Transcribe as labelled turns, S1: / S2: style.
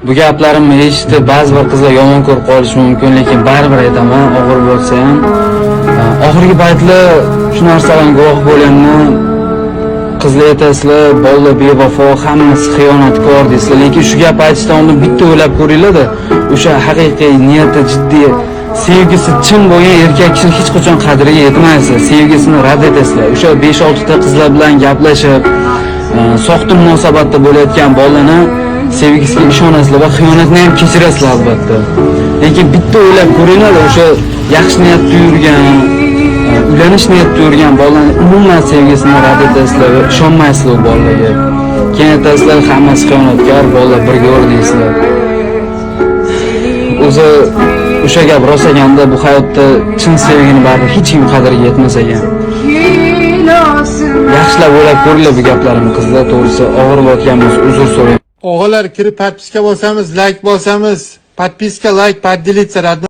S1: Bu gaplarimni eshitib ba'zi bir qizlar yomon ko'rib qolishi mumkin, lekin baribir aytaman, og'ir bo'lsa ham oxirgi paytlar shu narsalarga guvoh bo'lyapman. Qizlar aytasizlar, bolalar bevafo, hammasi xiyonatkor deysizlar, lekin shu gap aytishdan oldin bitta o'ylab ko'ringlar-da, o'sha haqiqiy niyati jiddiy, sevgisi chin bo'lgan erkak kishi hech qachon qadriga yetmaysiz. Sevgisini rad etasizlar. O'sha 5-6 ta qizlar bilan gaplashib, soxta munosabatda bo'layotgan bolalarni sevgisiga ishonasizlar va xiyonatni ham kechirasizlar albatta. Lekin bitta o'ylab ko'ringlar, o'sha yaxshi niyatda yurgan, uylanish niyatda yurgan bolalarni umuman sevgisini rad etasizlar va ishonmaysizlar u bolalarga. Keyin aytasizlar, hammasi xiyonatkor, bolalar birga o'r deysizlar. O'zi o'sha gap rost ekanda, bu hayotda chin sevgini baribir hech kim qadriga yetmas ekan. Yaxshilab o'ylab ko'ringlar bu gaplarimni qizlar, to'g'risi og'ir bo'layotgan bo'lsa uzr so'rayman.
S2: O'g'illar kirib подписка bosamiz, like bosamiz, подписка, like, поделиться, родной.